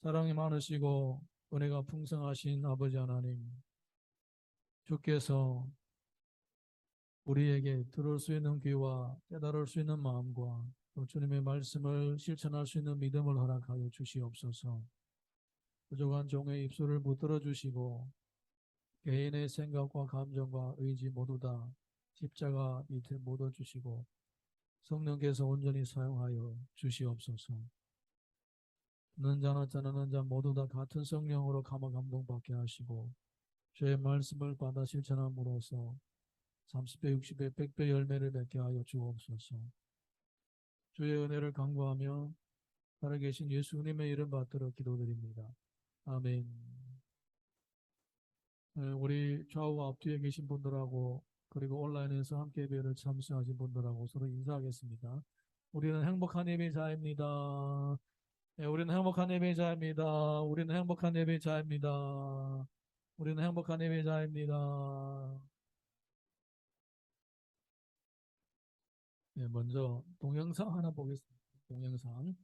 사랑이 많으시고 은혜가 풍성하신 아버지 하나님, 주께서 우리에게 들을 수 있는 귀와 깨달을 수 있는 마음과 또 주님의 말씀을 실천할 수 있는 믿음을 허락하여 주시옵소서. 부족한 종의 입술을 붙들어 주시고 개인의 생각과 감정과 의지 모두 다 십자가 밑에 묻어 주시고 성령께서 온전히 사용하여 주시옵소서. 듣는 자나 전하는 자 모두 다 같은 성령으로 감화 감동받게 하시고 주의 말씀을 받아 실천함으로써 30배, 60배, 100배 열매를 맺게 하여 주옵소서. 주의 은혜를 간구하며 살아계신 예수님의 이름 받들어 기도드립니다. 아멘. 우리 좌우 앞뒤에 계신 분들하고 그리고 온라인에서 함께 예배를 참석하신 분들하고 서로 인사하겠습니다. 우리는 행복한 예배자입니다. 네, 우리는 행복한 예배자입니다. 우리는 행복한 예배자입니다. 우리는 행복한 예배자입니다. 네, 먼저 동영상 하나 보겠습니다. 동영상.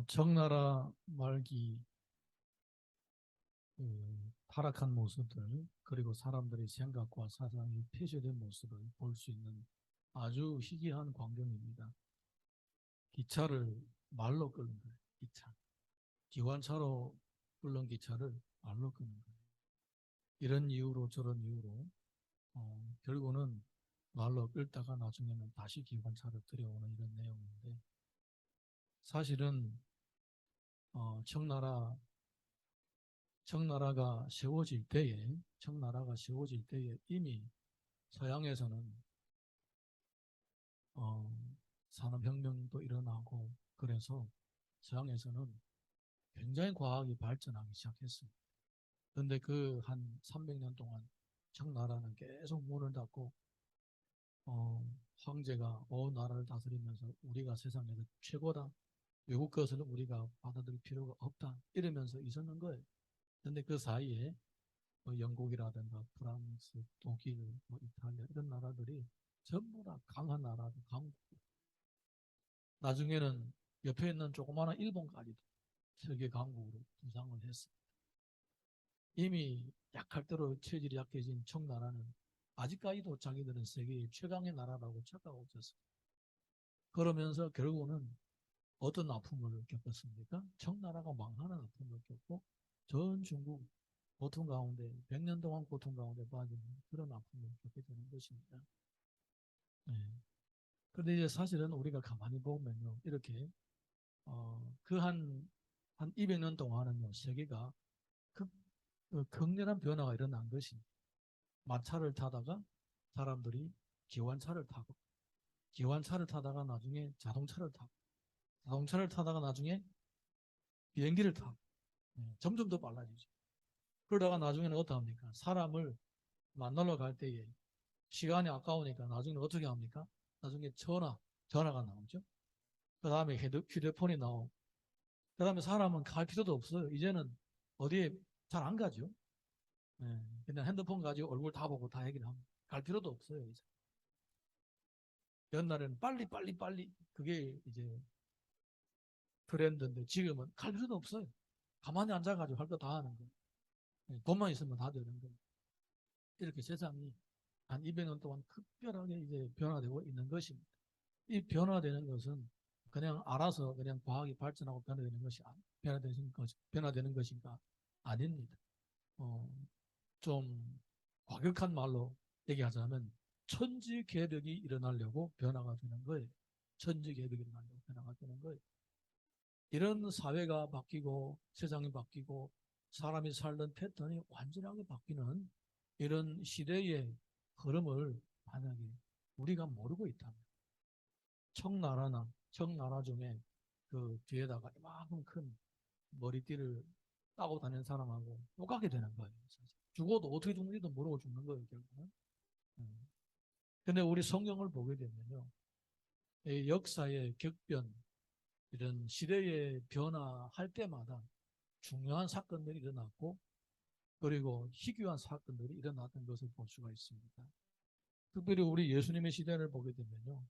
청나라 말기 타락한 모습들, 그리고 사람들의 생각과 사상이 폐쇄된 모습을 볼 수 있는 아주 희귀한 광경입니다. 기차를 말로 끄는 거예요. 기차. 기관차로 끓는 기차를 말로 끄는 거예요. 이런 이유로 저런 이유로 결국은 말로 끌다가 나중에는 다시 기관차로 들여오는 이런 내용인데, 사실은 청나라가 세워질 때에 이미 서양에서는 산업혁명도 일어나고, 그래서 서양에서는 굉장히 과학이 발전하기 시작했습니다. 그런데 그 한 300년 동안 청나라는 계속 문을 닫고 황제가 온 나라를 다스리면서 우리가 세상에서 최고다, 외국 것을 우리가 받아들일 필요가 없다, 이러면서 있었는 거예요. 그런데 그 사이에 영국이라든가 프랑스, 독일, 이탈리아 이런 나라들이 전부 다 강한 나라들, 강국. 나중에는 옆에 있는 조그마한 일본까지도 세계 강국으로 부상을 했습니다. 이미 약할 대로 체질이 약해진 청나라는 아직까지도 자기들은 세계의 최강의 나라라고 착각하고 있었습니다. 그러면서 결국은 어떤 아픔을 겪었습니까? 청나라가 망하는 아픔을 겪고 전 중국 고통 가운데 100년 동안 고통 가운데 빠지는 그런 아픔을 겪게 되는 것입니다. 네. 그런데 이제 사실은 우리가 가만히 보면요, 이렇게 한 200년 동안은요, 세계가 극렬한 변화가 일어난 것이, 마차를 타다가 사람들이 기관차를 타고, 기관차를 타다가 나중에 자동차를 타고, 자동차를 타다가 나중에 비행기를 타고, 점점 더 빨라지죠. 그러다가 나중에는 어떡합니까? 사람을 만나러 갈 때에 시간이 아까우니까 나중에 어떻게 합니까? 나중에 전화가 나오죠. 그 다음에 휴대폰이 나오고, 그 다음에 사람은 갈 필요도 없어요. 이제는 어디에 잘 안 가죠. 그냥 핸드폰 가지고 얼굴 다 보고 다 얘기를 합니다. 갈 필요도 없어요, 이제. 옛날에는 빨리 그게 이제 트렌드인데, 지금은 갈 필요도 없어요. 가만히 앉아가지고 할 거 다 하는 거예요. 돈만 있으면 다 되는 거예요. 이렇게 세상이 한 200년 동안 특별하게 이제 변화되고 있는 것입니다. 이 변화되는 것은 그냥 알아서 그냥 과학이 발전하고 변화되는 것인가? 아닙니다. 어, 좀 과격한 말로 얘기하자면 천지개벽이 일어나려고 변화가 되는 거예요. 천지개벽이 일어나려고 변화가 되는 거예요. 이런 사회가 바뀌고 세상이 바뀌고 사람이 살던 패턴이 완전하게 바뀌는 이런 시대의 흐름을 만약에 우리가 모르고 있다면, 청나라 중에 그 뒤에다가 이만큼 큰 머리띠를 따고 다니는 사람하고 똑같게 되는 거예요. 사실. 죽어도 어떻게 죽는지도 모르고 죽는 거예요, 결국은. 근데 우리 성경을 보게 되면요, 이 역사의 격변, 이런 시대의 변화할 때마다 중요한 사건들이 일어났고, 그리고 희귀한 사건들이 일어났던 것을 볼 수가 있습니다. 특별히 우리 예수님의 시대를 보게 되면요,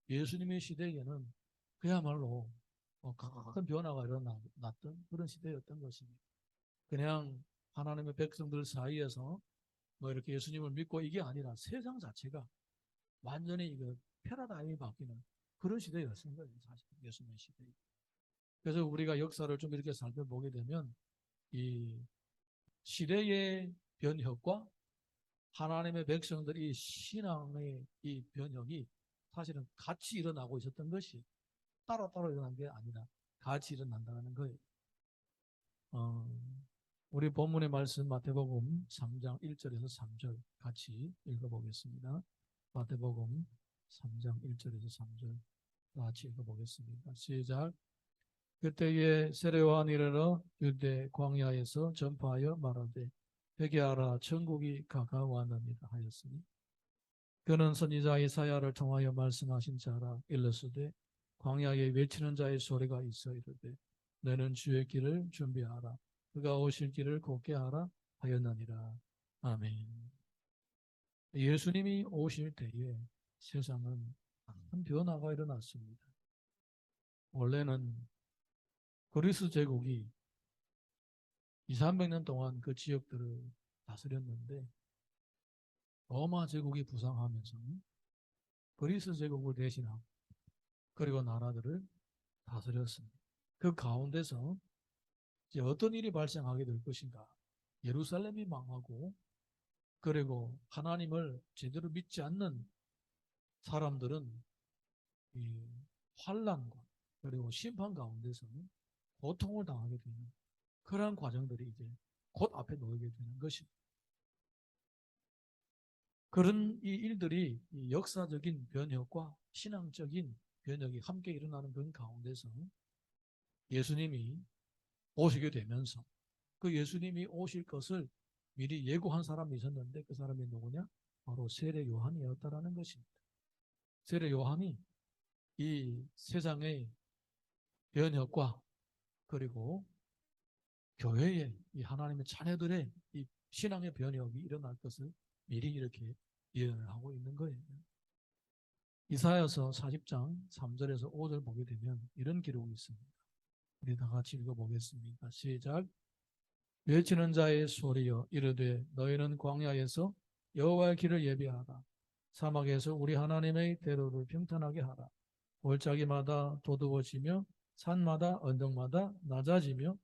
예수님의 시대에는 그야말로 큰 변화가 일어났던 그런 시대였던 것입니다. 그냥 하나님의 백성들 사이에서 뭐 이렇게 예수님을 믿고 이게 아니라 세상 자체가 완전히 이거 패러다임이 바뀌는 그런 시대였던 거예요, 사실 예수님의 시대. 그래서 우리가 역사를 좀 이렇게 살펴보게 되면 이 시대의 변혁과 하나님의 백성들이 신앙의 이 변혁이 사실은 같이 일어나고 있었던 것이 따로따로 일어난 게 아니라 같이 일어난다는 거예요. 어, 우리 본문의 말씀 마태복음 3장 1절에서 3절 같이 읽어보겠습니다. 마태복음 3장 1절에서 3절 같이 읽어보겠습니다. 시작. 그때에 세례요한이 이르러 유대 광야에서 전파하여 말하되 회개하라 천국이 가까워왔느니라 하였으니, 그는 선지자 이사야를 통하여 말씀하신 자라. 일러스되 광야에 외치는 자의 소리가 있어 이르되 너는 주의 길을 준비하라, 그가 오실 길을 곧게 하라 하였느니라. 아멘. 예수님이 오실 때에 세상은 큰 변화가 일어났습니다. 원래는 그리스 제국이 2, 300년 동안 그 지역들을 다스렸는데 로마 제국이 부상하면서 그리스 제국을 대신하고 그리고 나라들을 다스렸습니다. 그 가운데서 이제 어떤 일이 발생하게 될 것인가? 예루살렘이 망하고 그리고 하나님을 제대로 믿지 않는 사람들은 이 환난과 그리고 심판 가운데서 고통을 당하게 되는 그러한 과정들이 이제 곧 앞에 놓이게 되는 것입니다. 그런 이 일들이 이 역사적인 변혁과 신앙적인 변혁이 함께 일어나는 그런 가운데서 예수님이 오시게 되면서 그 예수님이 오실 것을 미리 예고한 사람이 있었는데 그 사람이 누구냐? 바로 세례 요한이었다라는 것입니다. 세례 요한이 이 세상의 변혁과 그리고 교회의 이 하나님의 자녀들의 이 신앙의 변혁이 일어날 것을 미리 이렇게 예언을 하고 있는 거예요. 이사야서 40장 3절에서 5절 보게 되면 이런 기록이 있습니다. 우리 다 같이 읽어보겠습니다. 시작. 외치는 자의 소리여 이르되 너희는 광야에서 여호와의 길을 예비하라. 사막에서 우리 하나님의 대로를 평탄하게 하라. 골짜기마다 도두어지며 산마다 언덕마다 낮아지며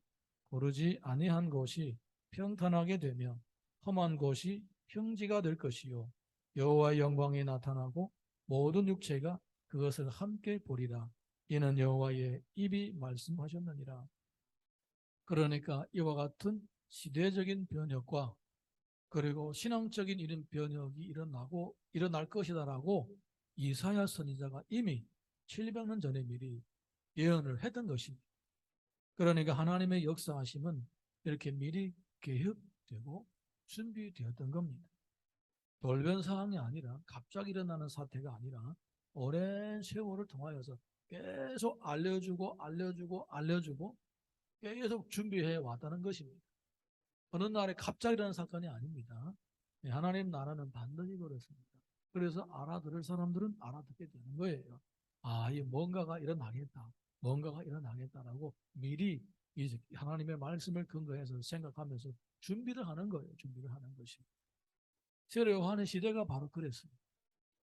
고르지 아니한 곳이 평탄하게 되며 험한 곳이 평지가 될 것이요 여호와의 영광이 나타나고 모든 육체가 그것을 함께 보리라. 이는 여호와의 입이 말씀하셨느니라. 그러니까 이와 같은 시대적인 변혁과 그리고 신앙적인 이런 변혁이 일어날 것이다라고 이사야 선지자가 이미 700년 전에 미리 예언을 했던 것입니다. 그러니까 하나님의 역사하심은 이렇게 미리 계획되고 준비되었던 겁니다. 돌변 사항이 아니라 갑자기 일어나는 사태가 아니라 오랜 세월을 통하여서 계속 알려주고 계속 준비해 왔다는 것입니다. 어느 날에 갑자기 일어난 사건이 아닙니다. 하나님 나라는 반드시 그렇습니다. 그래서 알아들을 사람들은 알아듣게 되는 거예요. 아, 이 뭔가가 일어나겠다라고 미리 이제 하나님의 말씀을 근거해서 생각하면서 준비를 하는 거예요. 준비를 하는 것입니다. 세례 요한의 시대가 바로 그랬습니다.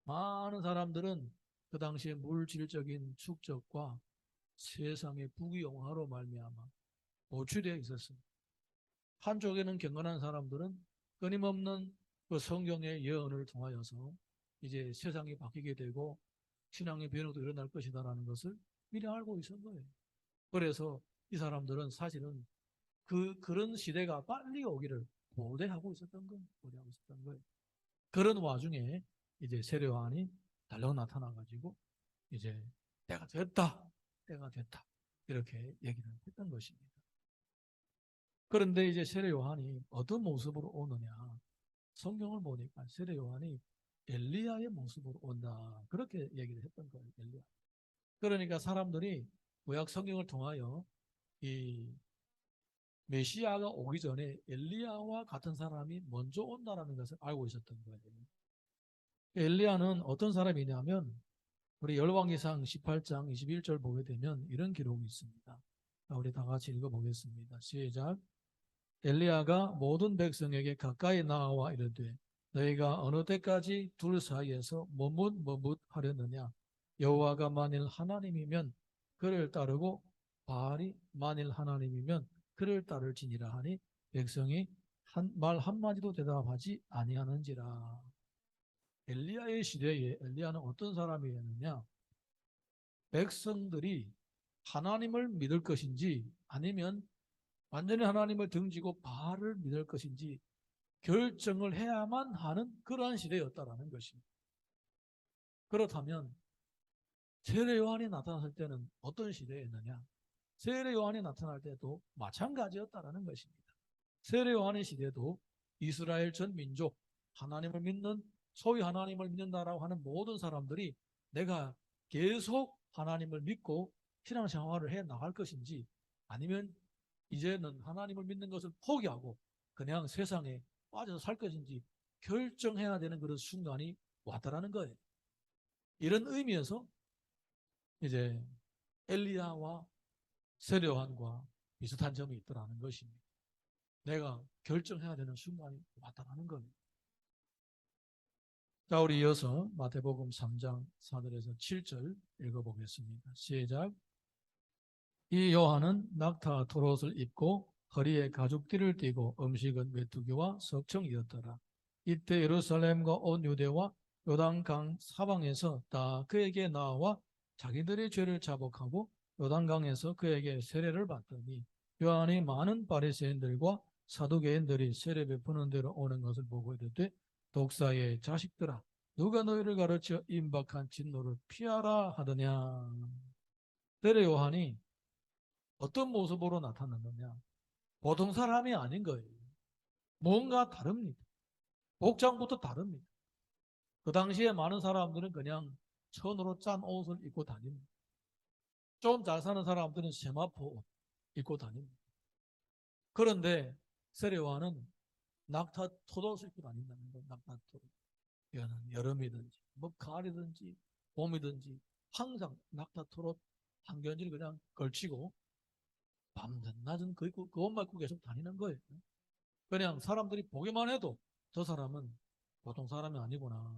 많은 사람들은 그 당시에 물질적인 축적과 세상의 부귀영화로 말미암아 노출되어 있었습니다. 한쪽에는 경건한 사람들은 끊임없는 그 성경의 예언을 통하여서 이제 세상이 바뀌게 되고 신앙의 변화도 일어날 것이다라는 것을 미리 알고 있었던 거예요. 그래서 이 사람들은 사실은 그런 시대가 빨리 오기를 고대하고 있었던 거예요. 고대하고 있었던 거예요. 그런 와중에 이제 세례 요한이 달려 나타나가지고 이제 때가 됐다 이렇게 얘기를 했던 것입니다. 그런데 이제 세례 요한이 어떤 모습으로 오느냐? 성경을 보니까 세례 요한이 엘리야의 모습으로 온다. 그렇게 얘기를 했던 거예요. 엘리야. 그러니까 사람들이 구약 성경을 통하여 이 메시아가 오기 전에 엘리야와 같은 사람이 먼저 온다라는 것을 알고 있었던 거예요. 엘리야는 어떤 사람이냐면 우리 열왕기상 18장 21절 보게 되면 이런 기록이 있습니다. 우리 다 같이 읽어보겠습니다. 시작. 엘리야가 모든 백성에게 가까이 나와 이르되 너희가 어느 때까지 둘 사이에서 머뭇하려느냐. 여호와가 만일 하나님이면 그를 따르고 바알이 만일 하나님이면 그를 따를지니라 하니 백성이 말 한마디도 대답하지 아니하는지라. 엘리야의 시대에 엘리야는 어떤 사람이었느냐. 백성들이 하나님을 믿을 것인지 아니면 완전히 하나님을 등지고 바알을 믿을 것인지 결정을 해야만 하는 그러한 시대였다라는 것입니다. 그렇다면 세례 요한이 나타났을 때는 어떤 시대였느냐? 세례 요한이 나타날 때도 마찬가지였다라는 것입니다. 세례 요한의 시대도 이스라엘 전 민족, 하나님을 믿는 소위 하나님을 믿는다라고 하는 모든 사람들이 내가 계속 하나님을 믿고 신앙생활을 해 나갈 것인지 아니면 이제는 하나님을 믿는 것을 포기하고 그냥 세상에 빠져서 살 것인지 결정해야 되는 그런 순간이 왔다라는 거예요. 이런 의미에서 이제 엘리야와 세례 요한과 비슷한 점이 있더라는 것입니다. 내가 결정해야 되는 순간이 왔다라는 거예요. 자, 우리 이어서 마태복음 3장 4절에서 7절 읽어보겠습니다. 시작. 이 요한은 낙타 털옷을 입고 허리에 가죽띠를 띠고 음식은 메뚜기와 석청이었더라. 이때 예루살렘과 온 유대와 요단강 사방에서 다 그에게 나와 자기들의 죄를 자복하고 요단강에서 그에게 세례를 받더니 요한이 많은 바리새인들과 사두개인들이 세례 베푸는 대로 오는 것을 보고 이르되 독사의 자식들아 누가 너희를 가르쳐 임박한 진노를 피하라 하더냐. 세례 요한이 어떤 모습으로 나타났느냐? 보통 사람이 아닌 거예요. 뭔가 다릅니다. 복장부터 다릅니다. 그 당시에 많은 사람들은 그냥 천으로 짠 옷을 입고 다닙니다. 좀 잘 사는 사람들은 세마포 옷 입고 다닙니다. 그런데 세례요한은 낙타 톳옷을 입고 다닌다는 거예요. 낙타 톳. 이거는 여름이든지 뭐 가을이든지 봄이든지 항상 낙타 톳옷 한 겹을 그냥 걸치고 밤낮 낮은 그것만 입고 계속 다니는 거예요. 그냥 사람들이 보기만 해도 저 사람은 보통 사람이 아니구나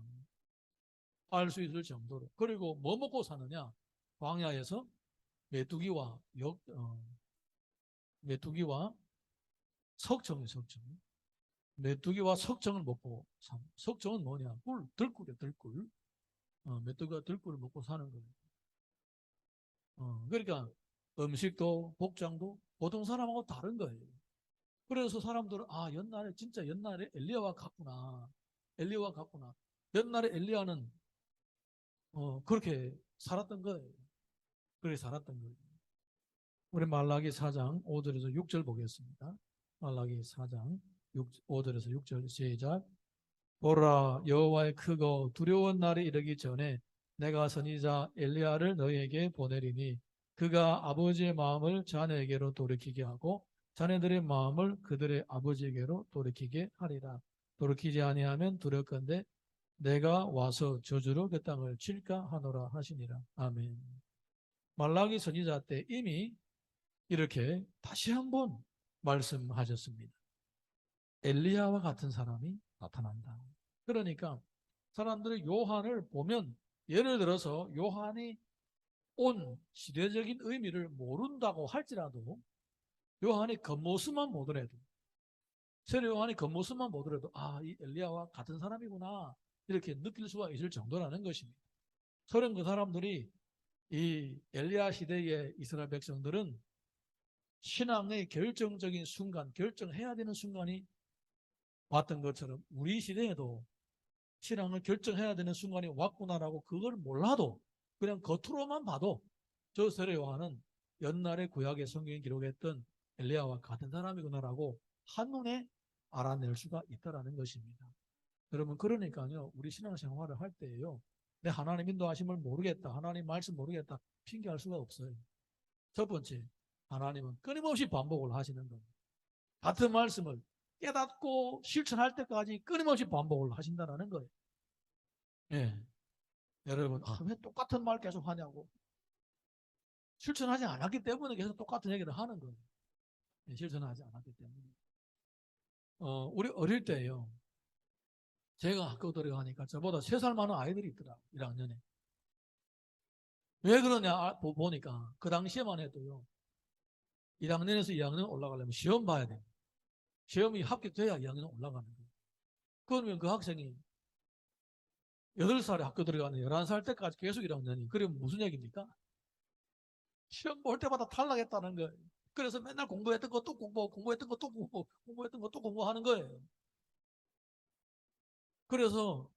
알 수 있을 정도로. 그리고 뭐 먹고 사느냐? 광야에서 메뚜기와 메뚜기와 석청이 석청. 메뚜기와 석청을 먹고 석청은 뭐냐? 들꿀이야 들꿀. 메뚜기가 들꿀을 먹고 사는 거예요. 그러니까 음식도 복장도 보통 사람하고 다른 거예요. 그래서 사람들은 옛날에 진짜 옛날에 엘리야와 같구나. 엘리야와 같구나. 옛날에 엘리야는 그렇게 살았던 거예요. 그렇게 살았던 거예요. 우리 말라기 4장 5절에서 6절 보겠습니다. 말라기 4장 5절에서 6절 시작. 보라 여호와의 크고 두려운 날이 이르기 전에 내가 선지자 엘리야를 너희에게 보내리니 그가 아버지의 마음을 자녀에게로 돌이키게 하고 자녀들의 마음을 그들의 아버지에게로 돌이키게 하리라. 돌이키지 아니하면 두렵건대 내가 와서 저주로 그 땅을 칠까 하노라 하시니라. 아멘. 말라기 선지자 때 이미 이렇게 다시 한번 말씀하셨습니다. 엘리야와 같은 사람이 나타난다. 그러니까 사람들이 요한을 보면 예를 들어서 요한이 온 시대적인 의미를 모른다고 할지라도 요한이 겉모습만 보더라도 세례 요한이 겉모습만 보더라도 이 엘리야와 같은 사람이구나 이렇게 느낄 수가 있을 정도라는 것입니다. 그런 그 사람들이 이 엘리야 시대의 이스라엘 백성들은 신앙의 결정적인 순간, 결정해야 되는 순간이 왔던 것처럼 우리 시대에도 신앙을 결정해야 되는 순간이 왔구나라고 그걸 몰라도 그냥 겉으로만 봐도 저 세례 요한은 옛날에 구약의 성경에 기록했던 엘리야와 같은 사람이구나라고 한눈에 알아낼 수가 있다는 것입니다. 여러분 그러니까요 우리 신앙생활을 할 때에요 내 하나님 인도하심을 모르겠다 하나님 말씀 모르겠다 핑계할 수가 없어요. 첫 번째 하나님은 끊임없이 반복을 하시는 겁니다. 같은 말씀을 깨닫고 실천할 때까지 끊임없이 반복을 하신다는 거예요. 예. 여러분 왜 똑같은 말 계속 하냐고 실천하지 않았기 때문에 계속 똑같은 얘기를 하는 거예요. 예, 실천하지 않았기 때문에 우리 어릴 때요 제가 학교 들어가니까 저보다 3살 많은 아이들이 있더라 1학년에. 왜 그러냐 보니까 그 당시에만 해도요 1학년에서 2학년 올라가려면 시험 봐야 돼요. 시험이 합격돼야 2학년 올라가는 거예요. 그러면 그 학생이 8살에 학교 들어가는 11살 때까지 계속 1학년이 그러면 무슨 얘기입니까? 시험 볼 때마다 탈락했다는 거예요. 그래서 맨날 공부했던 거 또 공부, 공부했던 거 또 공부, 공부했던 거 또 공부하는 거예요. 그래서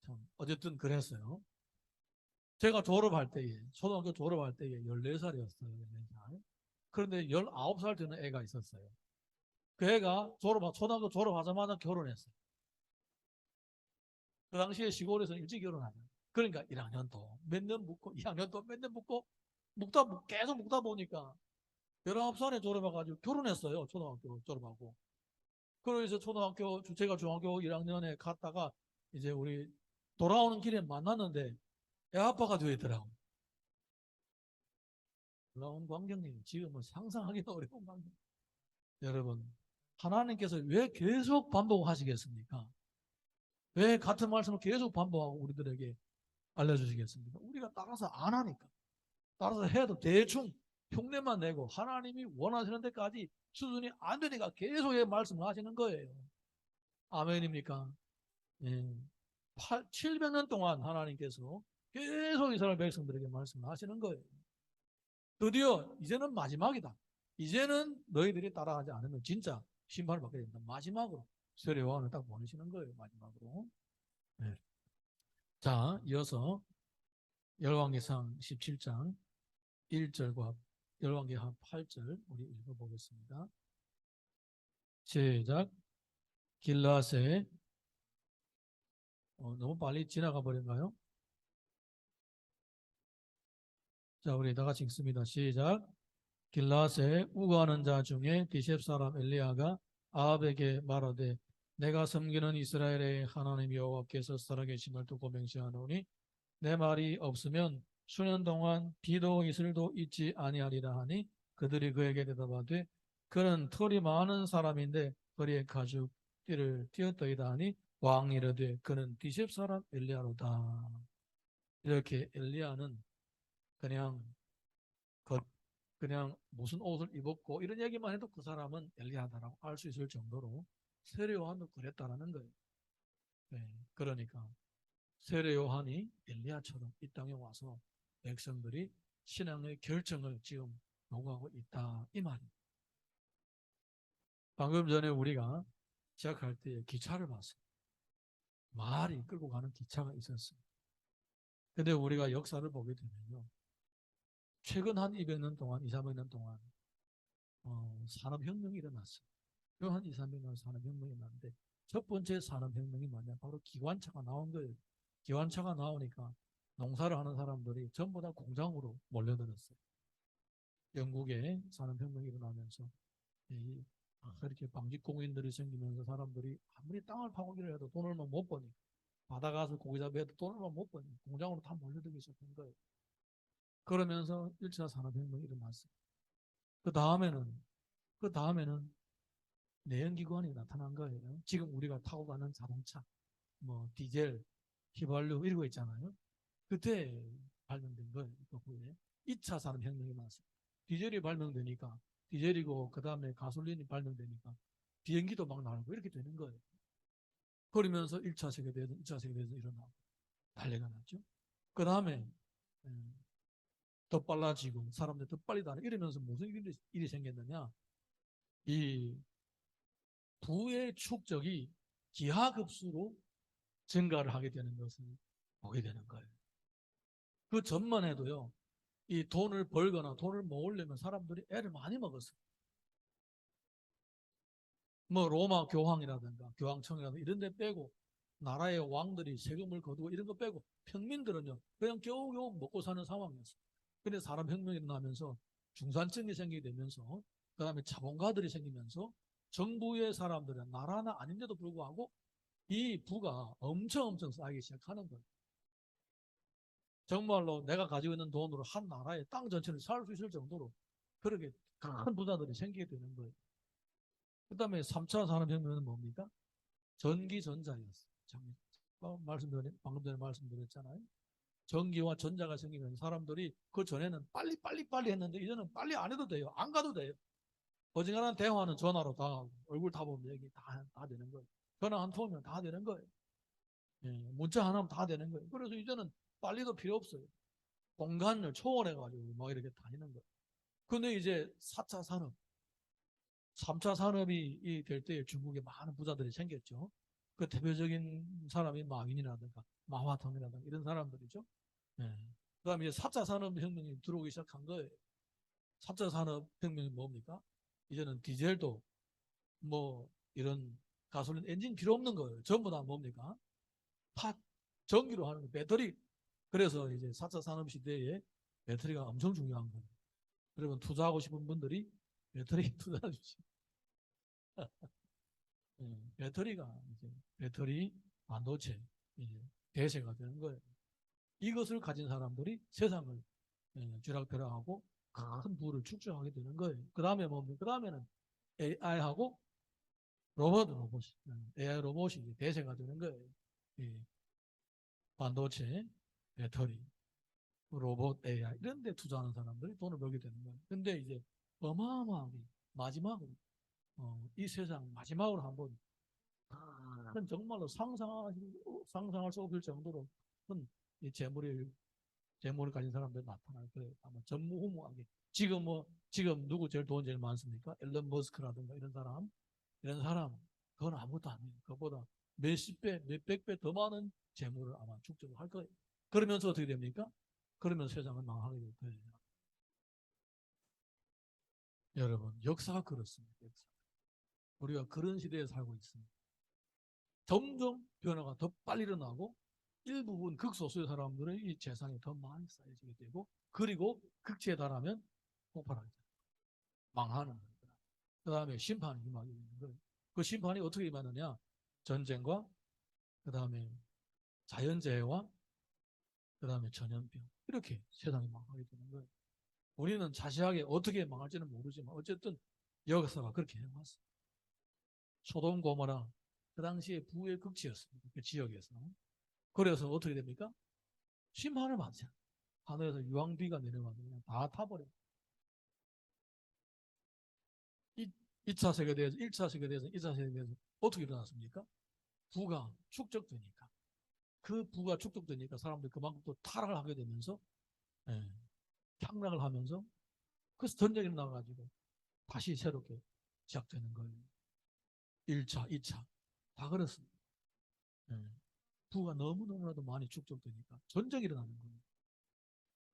참 어쨌든 그랬어요. 제가 졸업할 때에 초등학교 졸업할 때에 14살이었어요. 14살. 그런데 19살 되는 애가 있었어요. 그 애가 초등학교 졸업하자마자 결혼했어요. 그 당시에 시골에서 일찍 결혼하죠. 그러니까 1학년 도 몇 년 묵고 2학년 도 몇 년 묵고 계속 묵다 보니까 19살에 졸업해가지고 결혼했어요. 초등학교 졸업하고. 그래서 제가 중학교 1학년에 갔다가 이제 우리 돌아오는 길에 만났는데 애 아빠가 되어 있더라고. 놀라운 광경이 지금은 상상하기 어려운 광경. 여러분, 하나님께서 왜 계속 반복하시겠습니까? 왜 같은 말씀을 계속 반복하고 우리들에게 알려주시겠습니까? 우리가 따라서 안 하니까. 따라서 해도 대충 흉내만 내고 하나님이 원하시는 데까지 수준이 안 되니까 계속 말씀을 하시는 거예요. 아멘입니까? 예. 700년 동안 하나님께서 계속 이스라엘 백성들에게 말씀하시는 거예요. 드디어 이제는 마지막이다. 이제는 너희들이 따라가지 않으면 진짜 심판을 받게 된다. 마지막으로 세례 요한을 딱 보내시는 거예요. 마지막으로. 네. 자, 이어서 열왕기상 17장 1절과 열왕기하 8절 우리 읽어보겠습니다. 시작. 길라세 너무 빨리 지나가 버린가요? 자, 우리 다 같이 읽습니다. 시작. 길라세 우거하는 자 중에 디셉 사람 엘리야가 아합에게 말하되 내가 섬기는 이스라엘의 하나님 여호와께서 살아계심을 두고 맹세하노니 내 말이 없으면 수년 동안 비도 이슬도 있지 아니하리라 하니 그들이 그에게 대답하되 그는 털이 많은 사람인데 허리에 가죽 띠를 띄었더이다 하니 왕이 이르되 그는 디셉 사람 엘리야로다. 이렇게 엘리야는 그냥 그냥 무슨 옷을 입었고 이런 얘기만 해도 그 사람은 엘리야다라고 알 수 있을 정도로 세례 요한도 그랬다라는 거예요. 네, 그러니까 세례 요한이 엘리야처럼 이 땅에 와서 백성들이 신앙의 결정을 지금 요구하고 있다 이 말입니다. 방금 전에 우리가 시작할 때 기차를 봤어요. 말이 끌고 가는 기차가 있었어요. 근데 우리가 역사를 보게 되면요. 최근 한 200년 동안, 2, 300년 동안 산업혁명이 일어났어요. 한 2, 300년 산업혁명이 일어났는데 첫 번째 산업혁명이 뭐냐? 바로 기관차가 나온 거예요. 기관차가 나오니까 농사를 하는 사람들이 전부 다 공장으로 몰려들었어요. 영국에 산업혁명이 일어나면서 그렇게 방직공인들이 생기면서 사람들이 아무리 땅을 파고기를 해도 돈을 못 버니 바다 가서 고기 잡아야 해도 돈을 못 버니 공장으로 다 몰려들기 시작한 거예요. 그러면서 1차 산업혁명이 일어났어요. 그 다음에는 내연기관이 나타난 거예요. 지금 우리가 타고 가는 자동차, 뭐 디젤, 휘발유 이런 거 있잖아요. 그때 발명된 거예요. 그 후에 2차 산업혁명이 나왔어요. 디젤이 발명되니까 디젤이고 그 다음에 가솔린이 발명되니까 비행기도 막 나오고 이렇게 되는 거예요. 그러면서 1차 세계대전, 2차 세계대전 일어나고 난리가 났죠. 그 다음에 더 빨라지고 사람들이 더 빨리 다니 이러면서 무슨 일이 생겼느냐. 이 부의 축적이 기하급수로 증가를 하게 되는 것을 보게 되는 거예요. 그 전만 해도요. 이 돈을 벌거나 돈을 모으려면 사람들이 애를 많이 먹었어요. 뭐 로마 교황이라든가 교황청이라든가 이런 데 빼고 나라의 왕들이 세금을 거두고 이런 거 빼고 평민들은요. 그냥 겨우겨우 먹고 사는 상황이었어요. 근데 산업혁명이 일어나면서 중산층이 생기게 되면서 그 다음에 자본가들이 생기면서 정부의 사람들은 나라는 아닌데도 불구하고 이 부가 엄청 쌓이기 시작하는 거예요. 정말로 내가 가지고 있는 돈으로 한 나라의 땅 전체를 살 수 있을 정도로 그렇게 큰 부자들이 생기게 되는 거예요. 그 다음에 3차 산업혁명은 뭡니까? 전기전자였어요. 방금 전에 말씀드렸잖아요. 전기와 전자가 생기면 사람들이 그 전에는 빨리 했는데 이제는 빨리 안 해도 돼요. 안 가도 돼요. 어지간한 대화는 전화로 다 하고 얼굴 다 보면 얘기 다 되는 거예요. 전화 한 통이면 다 되는 거예요. 예, 문자 하나면 다 되는 거예요. 그래서 이제는 빨리도 필요 없어요. 공간을 초월해가지고 막 이렇게 다니는 거예요. 근데 이제 4차 산업, 3차 산업이 될 때 중국에 많은 부자들이 생겼죠. 그 대표적인 사람이 마윈이라든가 마화통이라든가 이런 사람들이죠. 네. 그 다음에 이제 4차 산업혁명이 들어오기 시작한 거예요. 4차 산업혁명이 뭡니까? 이제는 디젤도 뭐 이런 가솔린 엔진 필요 없는 거예요. 전부 다 뭡니까? 파 전기로 하는 거, 배터리. 그래서 이제 4차 산업 시대에 배터리가 엄청 중요한 거예요. 여러분 투자하고 싶은 분들이 배터리 투자해 주시죠. 배터리가 이제 배터리 반도체 이제 대세가 되는 거예요. 이것을 가진 사람들이 세상을 쥐락펴락하고 큰 부를 축적하게 되는 거예요. 그 다음에 뭡니까? 그 다음에는 AI하고 로봇이. AI 로봇이 이제 대세가 되는 거예요. 이 반도체, 배터리, 로봇, AI 이런 데 투자하는 사람들이 돈을 벌게 되는 거예요. 근데 이제 어마어마하게 마지막으로 이 세상 마지막으로 한번 큰 정말로 상상할 수 없을 정도로 큰 이 재물을 가진 사람들이 나타날 거예요. 아마 전무후무하게. 지금 누구 제일 돈 제일 많습니까? 앨런 머스크라든가 이런 사람, 그건 아무것도 아니에요. 그것보다 몇십 배, 몇백 배 더 많은 재물을 아마 축적을 할 거예요. 그러면서 어떻게 됩니까? 그러면 세상은 망하게 될 거예요. 여러분, 역사가 그렇습니다. 역사. 우리가 그런 시대에 살고 있습니다. 점점 변화가 더 빨리 일어나고 일부분 극소수의 사람들은 이 재산이 더 많이 쌓여지게 되고 그리고 극치에 달하면 폭발하게 됩니다. 망하는 거예요. 그 다음에 심판이 임하게 되는 거예요. 그 심판이 어떻게 임하느냐? 전쟁과 그 다음에 자연재해와 그 다음에 전염병 이렇게 세상이 망하게 되는 거예요. 우리는 자세하게 어떻게 망할지는 모르지만 어쨌든 역사가 그렇게 해왔어요. 소돔 고모라 그 당시에 부의 극치였습니다. 그 지역에서. 그래서 어떻게 됩니까? 심판을 받잖아요. 하늘에서 유황비가 내려가면 그냥 다 타버려요. 2차 세계대에서 1차 세계대에서 2차 세계대에서 어떻게 일어났습니까? 부가 축적되니까. 그 부가 축적되니까 사람들이 그만큼 또 타락을 하게 되면서 예, 향락을 하면서 그래서 전쟁이 나가지고 다시 새롭게 시작되는 거예요. 1차, 2차 다 그렇습니다. 예, 부가 너무너무나도 많이 축적되니까 전쟁이 일어나는 거예요.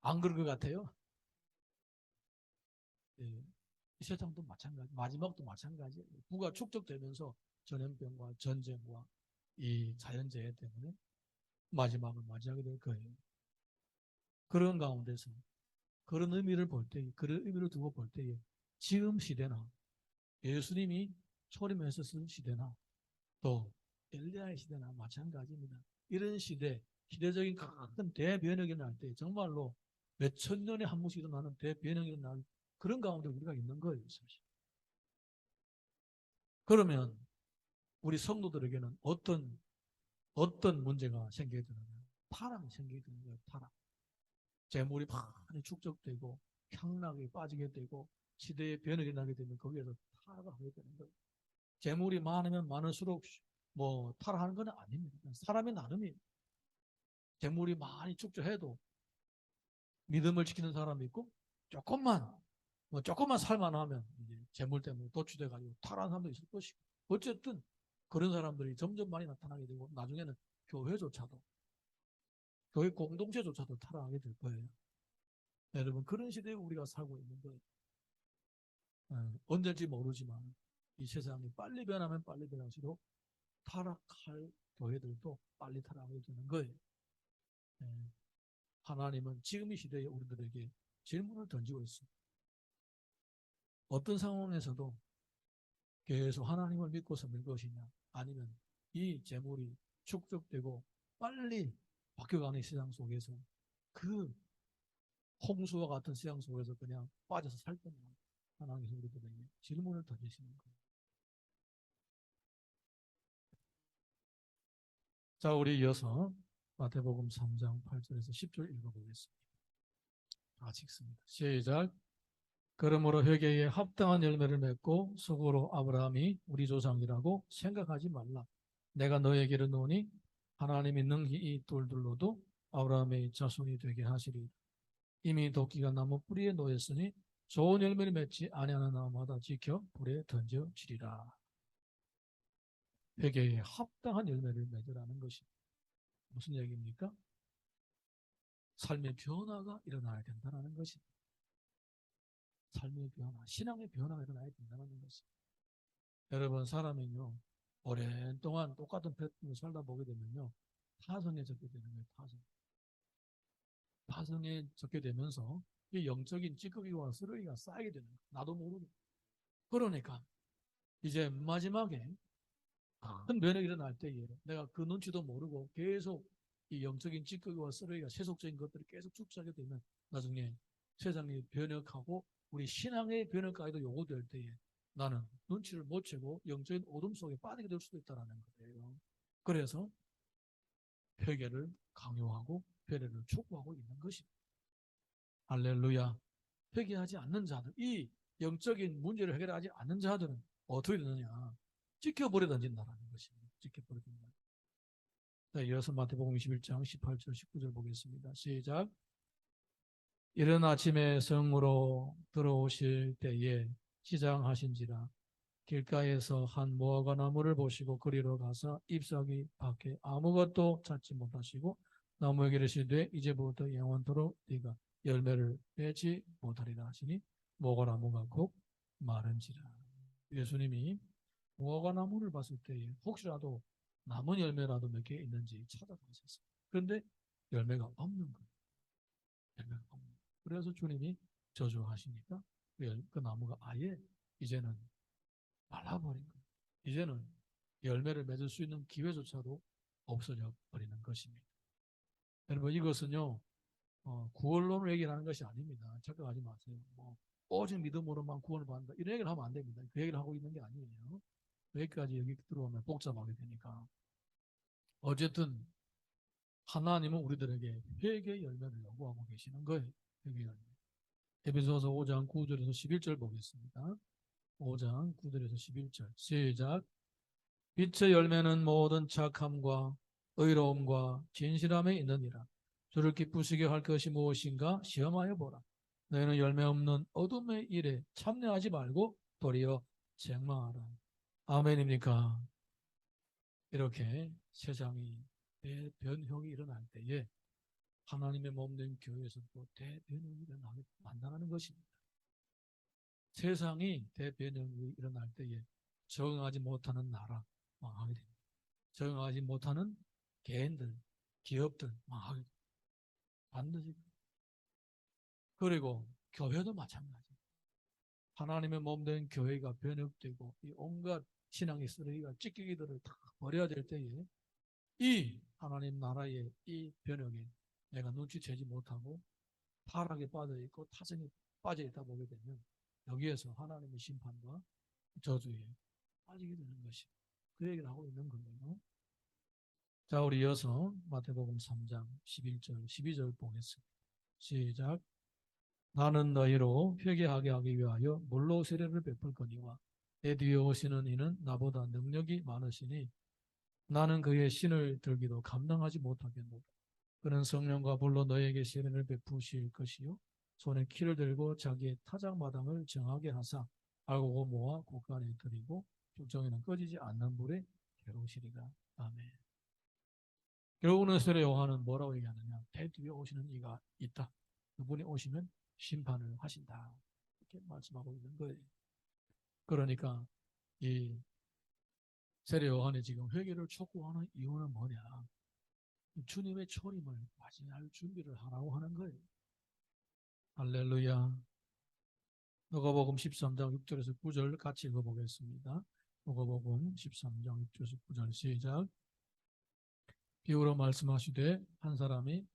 안 그런 것 같아요? 예, 이 세상도 마찬가지, 마지막도 마찬가지예요. 부가 축적되면서 전염병과 전쟁과 이 자연재해 때문에 마지막을 맞이하게 될 거예요. 그런 가운데서 그런 의미를 볼 때, 그런 의미를 두고 볼 때에 지금 시대나 예수님이 초림하셨을 시대나 또 엘리야의 시대나 마찬가지입니다. 이런 시대적인 큰 대변혁이 날 때 정말로 몇천 년에 한 번씩 일어나는 대변혁이 날 그런 가운데 우리가 있는 거예요, 사실. 그러면 우리 성도들에게는 어떤 문제가 생기게 되느냐? 타락이 생기게 되는 거예요, 타락. 재물이 많이 축적되고 향락이 빠지게 되고 시대의 변혁이 나게 되면 거기에서 타락을 하게 되는 거예요. 재물이 많으면 많을수록 뭐 타락하는 건 아닙니다. 사람의 나름이에요. 재물이 많이 축적해도 믿음을 지키는 사람이 있고 조금만 살만하면 이제 재물 때문에 도취돼 가지고 타락한 사람도 있을 것이고 어쨌든 그런 사람들이 점점 많이 나타나게 되고 나중에는 교회조차도 교회 공동체조차도 타락하게 될 거예요. 여러분 그런 시대에 우리가 살고 있는 거예요. 언제일지 모르지만 이 세상이 빨리 변하면 빨리 변할수록 타락할 교회들도 빨리 타락하게 되는 거예요. 하나님은 지금 이 시대에 우리들에게 질문을 던지고 있습니다. 어떤 상황에서도 계속 하나님을 믿고서 밀 것이냐 아니면 이 재물이 축적되고 빨리 바뀌어가는 세상 속에서 그 홍수와 같은 세상 속에서 그냥 빠져서 살 거냐 하나님께서 우리들에게 질문을 던지시는 거예요. 자, 우리 이어서 마태복음 3장 8절에서 10절 읽어보겠습니다. 같이 읽습니다. 시작. 그러므로 회개에 합당한 열매를 맺고 속으로 아브라함이 우리 조상이라고 생각하지 말라. 내가 너에게 이르노니 하나님이 능히 이 돌들로도 아브라함의 자손이 되게 하시리. 이미 도끼가 나무 뿌리에 놓였으니 좋은 열매를 맺지 아니하는 나무마다 지켜 불에 던져지리라. 회개에 합당한 열매를 맺으라는 것이 무슨 얘기입니까? 삶의 변화가 일어나야 된다는 것입니다. 삶의 변화, 신앙의 변화가 일어나야 된다는 것입니다. 여러분 사람은요 오랜 동안 똑같은 패턴을 살다 보게 되면요 타성에 적게 되는 거예요. 타성에 적게 되면서 이 영적인 찌꺼기와 쓰레기가 쌓이게 되는 거예요. 나도 모르게. 그러니까 이제 마지막에 큰 변혁이 일어날 때에 내가 그 눈치도 모르고 계속 이 영적인 찌꺼기와 쓰레기가 세속적인 것들이 계속 축적하게 되면 나중에 세상이 변혁하고 우리 신앙의 변혁까지도 요구될 때에 나는 눈치를 못 채고 영적인 어둠 속에 빠지게 될 수도 있다는 거예요. 그래서 회개를 강요하고 회개를 촉구하고 있는 것입니다. 할렐루야. 회개하지 않는 자들, 이 영적인 문제를 해결하지 않는 자들은 어떻게 되느냐? 지켜버려 던진다는 것입니다. 지켜버려 던진다. 자, 이어서 마태복음 21장 18절 19절 보겠습니다. 시작. 이른 아침에 성으로 들어오실 때에 시장하신지라 길가에서 한 무화과 나무를 보시고 그리로 가서 잎사귀 밖에 아무것도 찾지 못하시고 나무에게 이르시되 이제부터 영원토록 네가 열매를 맺지 못하리라 하시니 무화과 나무가 곧 마른지라. 예수님이 무화과 나무를 봤을 때에 혹시라도 남은 열매라도 몇 개 있는지 찾아보셨어요. 그런데 열매가 없는 거예요. 열매가 없는 거예요. 그래서 주님이 저주하시니까 그 나무가 아예 이제는 말라버린 거예요. 이제는 열매를 맺을 수 있는 기회조차도 없어져 버리는 것입니다. 여러분 이것은요 구원론을 얘기하는 것이 아닙니다. 착각하지 마세요. 오직 믿음으로만 구원을 받는다 이런 얘기를 하면 안 됩니다. 그 얘기를 하고 있는 게 아니에요. 여기까지 여기 들어오면 복잡하게 되니까. 어쨌든 하나님은 우리들에게 회개 열매를 요구하고 계시는 거예요. 회개 열매. 에베소서 5장 9절에서 11절 보겠습니다. 5장 9절에서 11절 시작. 빛의 열매는 모든 착함과 의로움과 진실함에 있느니라. 주를 기쁘시게 할 것이 무엇인가 시험하여 보라. 너희는 열매 없는 어둠의 일에 참여하지 말고 도리어 책망하라. 아멘입니까? 이렇게 세상이 대변형이 일어날 때에 하나님의 몸된 교회에서도 대변형이 일어나게 만나는 것입니다. 세상이 대변형이 일어날 때에 적응하지 못하는 나라 망하게 됩니다. 적응하지 못하는 개인들, 기업들 망하게 됩니다. 반드시. 그리고 교회도 마찬가지. 하나님의 몸된 교회가 변혁되고 이 온갖 신앙의 쓰레기가 찌꺼기들을 다 버려야 될 때에 이 하나님 나라의 이 변혁에 내가 눈치채지 못하고 타락에 빠져있고 타성에 빠져있다 보게 되면 여기에서 하나님의 심판과 저주에 빠지게 되는 것이 그 얘기를 하고 있는 거예요. 자, 우리 이어서 마태복음 3장 11절 12절 보겠습니다. 시작. 나는 너희로 회개하게 하기 위하여 물로 세례를 베풀 거니와 내 뒤에 오시는 이는 나보다 능력이 많으시니 나는 그의 신을 들기도 감당하지 못하겠노라. 그는 성령과 불로 너희에게 세례를 베푸실 것이요 손에 키를 들고 자기의 타작마당을 정하게 하사 알고 모아 곳간에 들이고 죽정에는 꺼지지 않는 불에 겨루시리라. 아멘. 결국은 세례 요한은 뭐라고 얘기하느냐? 배 뒤에 오시는 이가 있다. 그분이 오시면 심판을 하신다. 이렇게 말씀하고 있는 거예요. 그러니까 이 세례 요한이 지금 회개를 촉구하는 이유는 뭐냐? 주님의 초림을 맞이할 준비를 하라고 하는 거예요. 할렐루야. 누가복음 13장 6절에서 9절 같이 읽어보겠습니다. 누가복음 13장 6절에서 9절 시작. 비유로 말씀하시되 한 사람이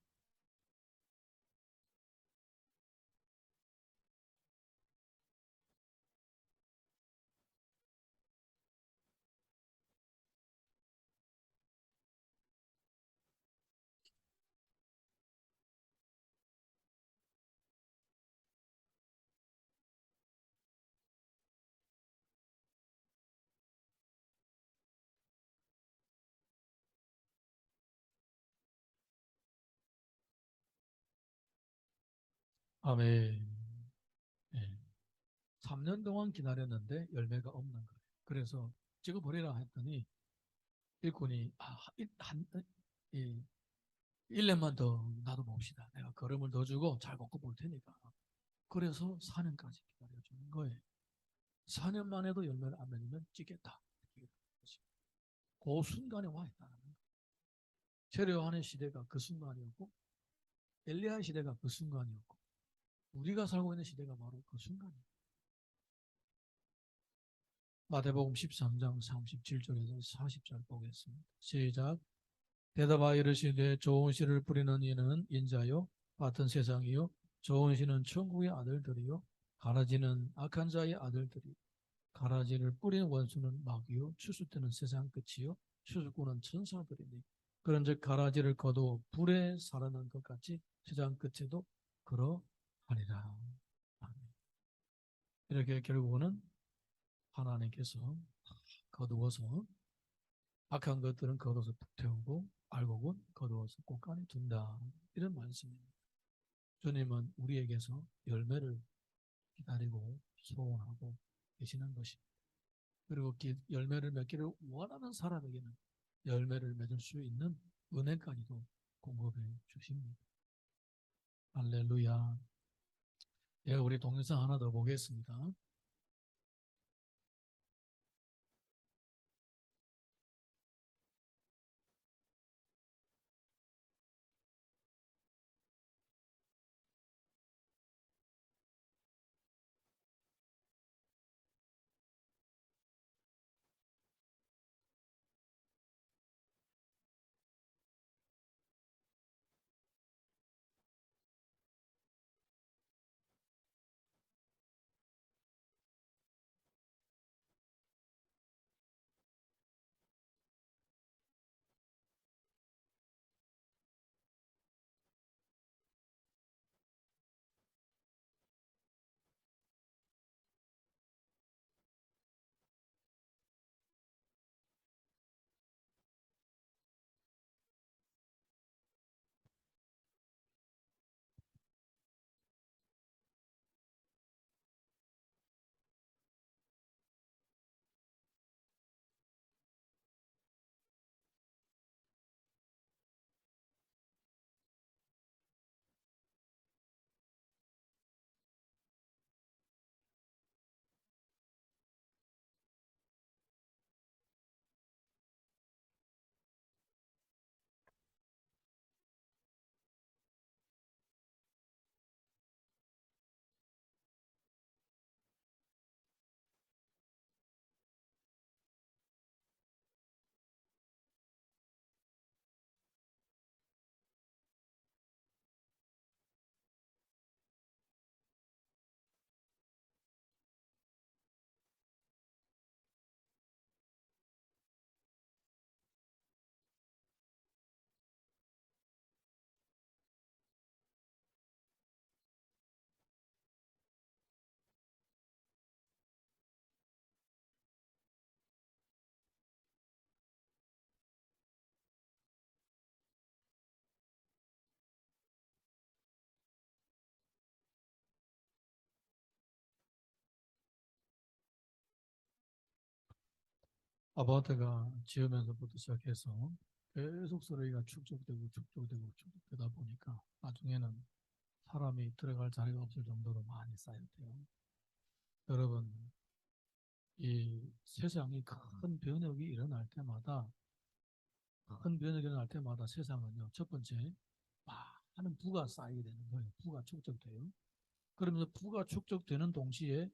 아멘. 네. 3년 동안 기다렸는데 열매가 없는 거예요. 그래서 찍어버리라 했더니 일꾼이 한 1년만 더 놔둬봅시다. 내가 걸음을 더 주고 잘 먹고 볼 테니까. 그래서 4년까지 기다려주는 거예요. 4년만 해도 열매를 안 맺으면 찍겠다. 그 순간에 와 있다는 거예요. 세례 요한의 시대가 그 순간이었고 엘리야의 시대가 그 순간이었고 우리가 살고 있는 시대가 바로 그 순간이에요. 마태복음 13장 37절에서 40절 보겠습니다. 시작. 대답하여 이르시되 좋은 씨를 뿌리는 이는 인자요 같은 세상이요 좋은 씨는 천국의 아들들이요 가라지는 악한 자의 아들들이 가라지를 뿌리는 원수는 마귀요 추수 때는 세상 끝이요 추수꾼은 천사들이니 그런즉 가라지를 거두어 불에 살아난 것 같이 세상 끝에도 그러하리라. 아멘. 이렇게 결국은 하나님께서 거두어서 악한 것들은 거두어서 태우고 알곡은 거두어서 곳간에 둔다. 이런 말씀입니다. 주님은 우리에게서 열매를 기다리고 소원하고 계시는 것입니다. 그리고 열매를 맺기를 원하는 사람에게는 열매를 맺을 수 있는 은혜까지도 공급해 주십니다. 할렐루야. 예, 우리 동영상 하나 더 보겠습니다. 아파트가 지으면서부터 시작해서 계속 쓰레기가 축적되다 보니까 나중에는 사람이 들어갈 자리가 없을 정도로 많이 쌓였대요. 여러분, 이 세상이 큰 변혁이 일어날 때마다 세상은요, 첫 번째, 많은 부가 쌓이게 되는 거예요. 부가 축적돼요. 그러면서 부가 축적되는 동시에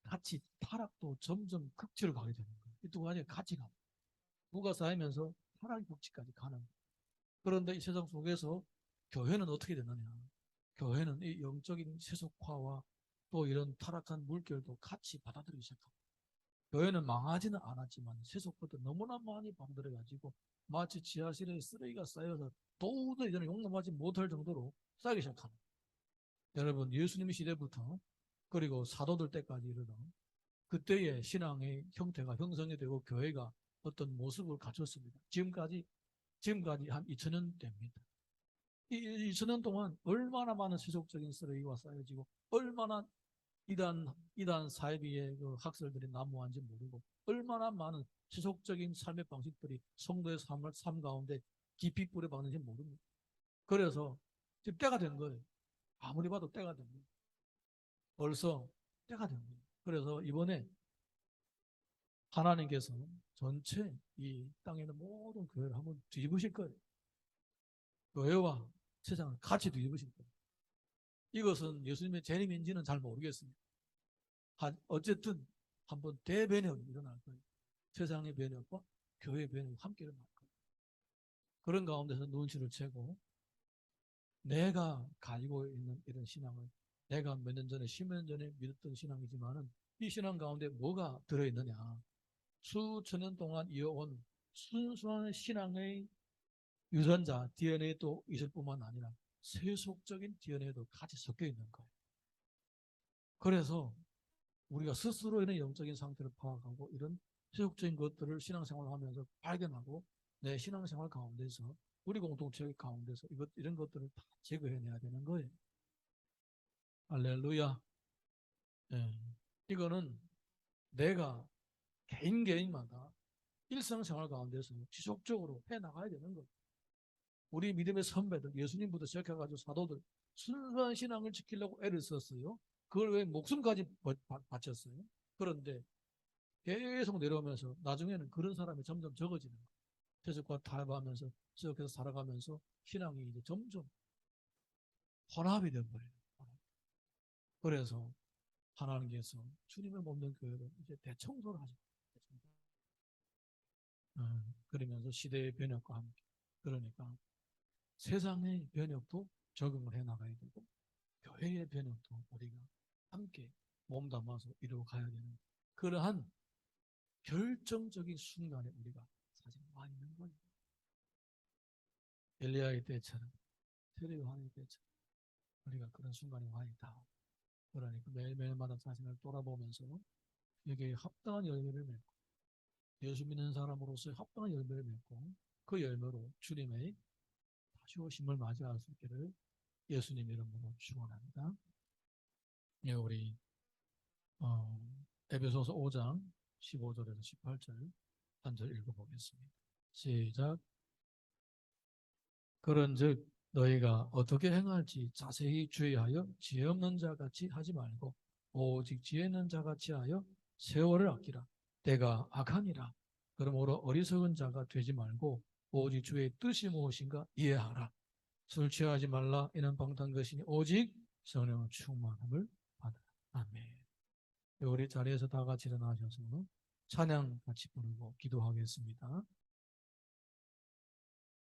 같이 타락도 점점 극치를 가게 되는 거예요. 이 두 가지가 같이 가요. 부가 쌓이면서 타락의 극치까지 가는 거예요. 그런데 이 세상 속에서 교회는 어떻게 되느냐? 교회는 이 영적인 세속화와 또 이런 타락한 물결도 같이 받아들이기 시작합니다. 교회는 망하지는 않았지만 세속화도 너무나 많이 받아들여가지고 마치 지하실에 쓰레기가 쌓여서 도저히 이제는 용납하지 못할 정도로 쌓이기 시작합니다. 여러분, 예수님 시대부터 그리고 사도들 때까지 이르던 그때의 신앙의 형태가 형성이 되고 교회가 어떤 모습을 갖췄습니다. 지금까지 한 2000년 됩니다. 이 2000년 동안 얼마나 많은 세속적인 쓰레기가 쌓여지고 얼마나 이단 사이비의 그 학설들이 난무한지 모르고 얼마나 많은 세속적인 삶의 방식들이 성도의 삶 가운데 깊이 뿌려박는지 모릅니다. 그래서 지금 때가 된 거예요. 아무리 봐도 때가 된 거예요. 벌써 때가 된 거예요. 그래서 이번에 하나님께서 전체 이 땅에 있는 모든 교회를 한번 뒤집으실 거예요. 교회와 세상을 같이 뒤집으실 거예요. 이것은 예수님의 재림인지는 잘 모르겠습니다. 어쨌든 한번 대변혁이 일어날 거예요. 세상의 변혁과 교회의 변혁이 함께 일어날 거예요. 그런 가운데서 눈치를 채고 내가 가지고 있는 이런 신앙을 내가 몇 년 전에 10년 전에 믿었던 신앙이지만은 이 신앙 가운데 뭐가 들어있느냐? 수천 년 동안 이어온 순수한 신앙의 유전자 DNA도 있을 뿐만 아니라 세속적인 DNA도 같이 섞여 있는 거예요. 그래서 우리가 스스로 이런 영적인 상태를 파악하고 이런 세속적인 것들을 신앙생활을 하면서 발견하고 내 신앙생활 가운데서 우리 공동체 가운데서 이런 것들을 다 제거해내야 되는 거예요. 할렐루야. 예. 이거는 내가 개인마다 일상생활 가운데서 지속적으로 해나가야 되는 거예요. 우리 믿음의 선배들, 예수님부터 시작해가지고 사도들 순수한 신앙을 지키려고 애를 썼어요. 그걸 왜 목숨까지 바쳤어요. 그런데 계속 내려오면서 나중에는 그런 사람이 점점 적어지는 거예요. 세속과 타협하면서 지역에서 살아가면서 신앙이 이제 점점 혼합이 되어버려요. 그래서 하나님께서 주님을 먹는 교회를 이제 대청소를 하셨어요. 그러면서 시대의 변혁과 함께 그러니까 세상의 변혁도 적응을 해 나가야 되고 교회의 변혁도 우리가 함께 몸담아서 이루어가야 되는 그러한 결정적인 순간에 우리가 사실 와 있는 거예요. 엘리야의 때처럼 세례요한의 때처럼 우리가 그런 순간에 와 있다. 그러니까 매일매일마다 자신을 돌아보면서 여기에 합당한 열매를 맺고 예수 믿는 사람으로서 합당한 열매를 맺고 그 열매로 주님의 다시 오심을 맞이할 수 있기를 예수님 이름으로 축원합니다. 예, 우리 에베소서 5장 15절에서 18절 한 절 읽어보겠습니다. 시작. 그런즉 너희가 어떻게 행할지 자세히 주의하여 지혜 없는 자같이 하지 말고 오직 지혜 있는 자같이 하여 세월을 아끼라. 때가 악하니라. 그러므로 어리석은 자가 되지 말고 오직 주의 뜻이 무엇인가 이해하라. 술 취하지 말라. 이는 방탕 것이니 오직 성령 충만함을 받으라. 아멘. 우리 자리에서 다 같이 일어나셔서 찬양 같이 부르고 기도하겠습니다.